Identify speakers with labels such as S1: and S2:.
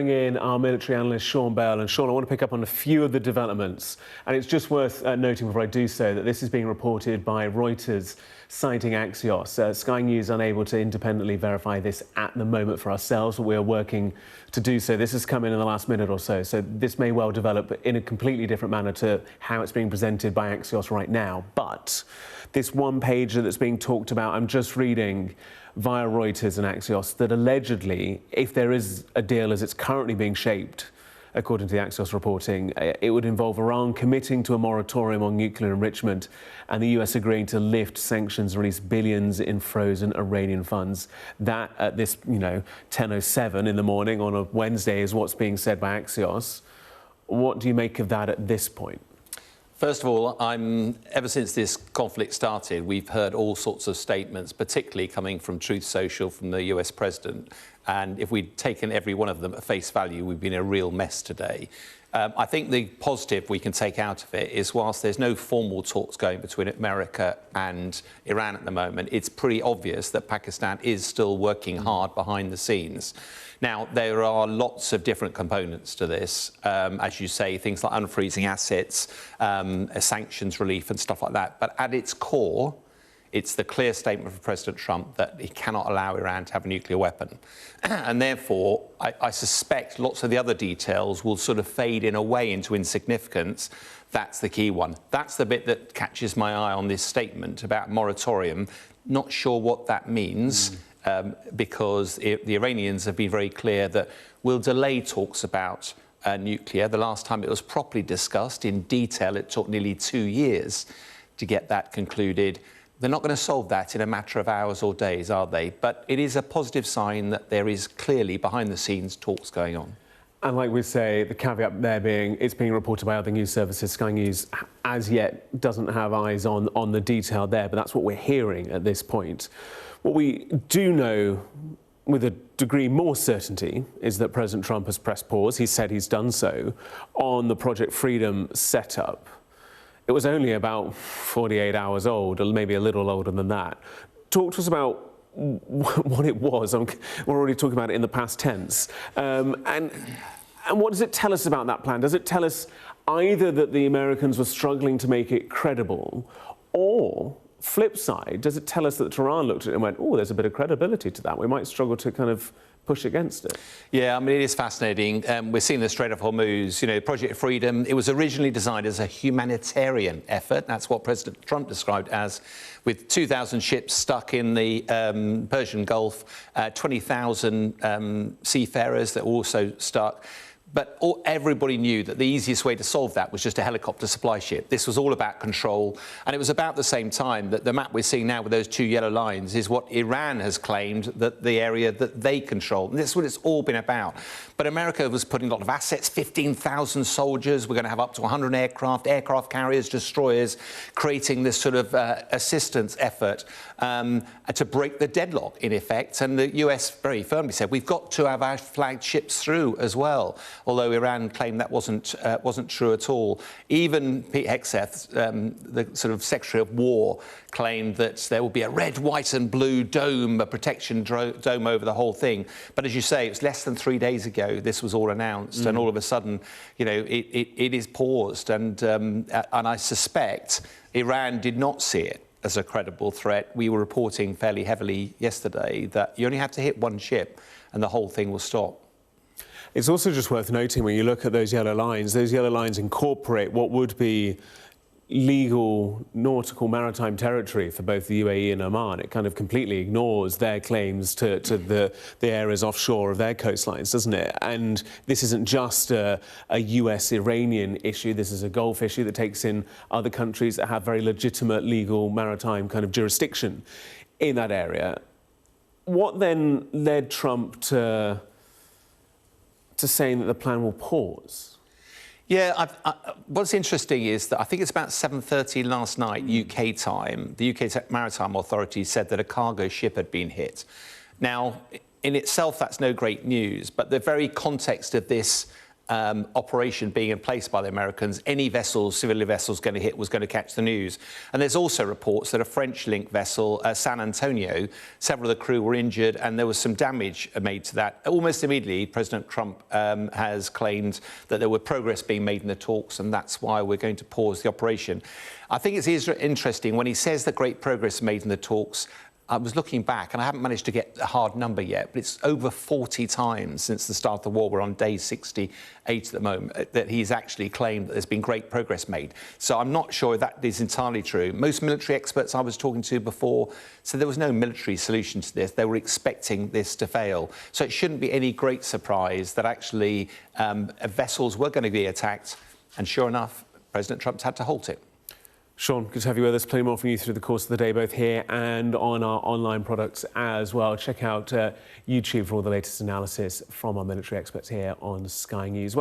S1: In our military analyst Sean Bell. And Sean, I want to pick up on a few of the developments, and it's just worth noting before I do so that this is being reported by Reuters citing Axios. Sky News unable to independently verify this at the moment for ourselves, but we are working to do so. This has come in the last minute or so, so this may well develop in a completely different manner to how it's being presented by Axios right now. But this one pager that's being talked about, I'm just reading via Reuters and Axios, that allegedly, if there is a deal as it's currently being shaped, according to the Axios reporting, it would involve Iran committing to a moratorium on nuclear enrichment and the US agreeing to lift sanctions, release billions in frozen Iranian funds. That at this, 10:07 in the morning on a Wednesday is what's being said by Axios. What do you make of that at this point?
S2: First of all, ever since this conflict started, we've heard all sorts of statements, particularly coming from Truth Social, from the US president. And if we'd taken every one of them at face value, we'd be in a real mess today. I think the positive we can take out of it is, whilst there's no formal talks going between America and Iran at the moment, it's pretty obvious that Pakistan is still working hard behind the scenes. Now, there are lots of different components to this, as you say, things like unfreezing assets, sanctions relief and stuff like that. But at its core, it's the clear statement from President Trump that he cannot allow Iran to have a nuclear weapon. And therefore, I suspect lots of the other details will sort of fade in a way into insignificance. That's the key one. That's the bit that catches my eye on this statement about moratorium. Not sure what that means. Because the Iranians have been very clear that we'll delay talks about nuclear. The last time it was properly discussed in detail, it took nearly 2 years to get that concluded. They're not going to solve that in a matter of hours or days, are they? But it is a positive sign that there is clearly behind the scenes talks going on.
S1: And like we say, the caveat there being it's being reported by other news services. Sky News as yet doesn't have eyes on the detail there, but that's what we're hearing at this point. What we do know with a degree more certainty is that President Trump has pressed pause. He said he's done so on the Project Freedom setup. It was only about 48 hours old, or maybe a little older than that. Talk to us about what it was. We're already talking about it in the past tense. And what does it tell us about that plan? Does it tell us either that the Americans were struggling to make it credible, or, flip side, does it tell us that Tehran looked at it and went, oh, there's a bit of credibility to that. We might struggle to kind of push against it?
S2: Yeah, I mean, it is fascinating. We're seeing the Strait of Hormuz, Project Freedom. It was originally designed as a humanitarian effort. That's what President Trump described as, with 2,000 ships stuck in the Persian Gulf, 20,000 seafarers that were also stuck. But everybody knew that the easiest way to solve that was just a helicopter supply ship. This was all about control. And it was about the same time that the map we're seeing now with those 2 yellow lines is what Iran has claimed that the area that they control. And that's what it's all been about. But America was putting a lot of assets, 15,000 soldiers. We're going to have up to 100 aircraft carriers, destroyers, creating this sort of assistance effort to break the deadlock, in effect. And the US very firmly said, we've got to have our flagged ships through as well. Although Iran claimed that wasn't true at all. Even Pete Hegseth, the sort of Secretary of War, claimed that there will be a red, white and blue dome, a protection dome over the whole thing. But as you say, it was less than 3 days ago this was all announced, and all of a sudden, it is paused. And I suspect Iran did not see it as a credible threat. We were reporting fairly heavily yesterday that you only have to hit one ship and the whole thing will stop.
S1: It's also just worth noting, when you look at those yellow lines incorporate what would be legal nautical maritime territory for both the UAE and Oman. It kind of completely ignores their claims to the areas offshore of their coastlines, doesn't it? And this isn't just a US-Iranian issue. This is a Gulf issue that takes in other countries that have very legitimate legal maritime kind of jurisdiction in that area. What then led Trump to saying that the plan will pause?
S2: Yeah, what's interesting is that I think it's about 7:30 last night, UK time, the UK Maritime Authority said that a cargo ship had been hit. Now, in itself, that's no great news, but the very context of this operation being in place by the Americans, any vessels, civilian vessels going to hit was going to catch the news. And there's also reports that a French-linked vessel, San Antonio, several of the crew were injured and there was some damage made to that. Almost immediately, President Trump has claimed that there were progress being made in the talks, and that's why we're going to pause the operation. I think it's interesting when he says that great progress made in the talks. I was looking back, and I haven't managed to get a hard number yet, but it's over 40 times since the start of the war. We're on day 68 at the moment, that he's actually claimed that there's been great progress made. So I'm not sure that is entirely true. Most military experts I was talking to before said there was no military solution to this. They were expecting this to fail. So it shouldn't be any great surprise that actually vessels were going to be attacked. And sure enough, President Trump's had to halt it.
S1: Sean, good to have you with us. Plenty more from you through the course of the day, both here and on our online products as well. Check out YouTube for all the latest analysis from our military experts here on Sky News.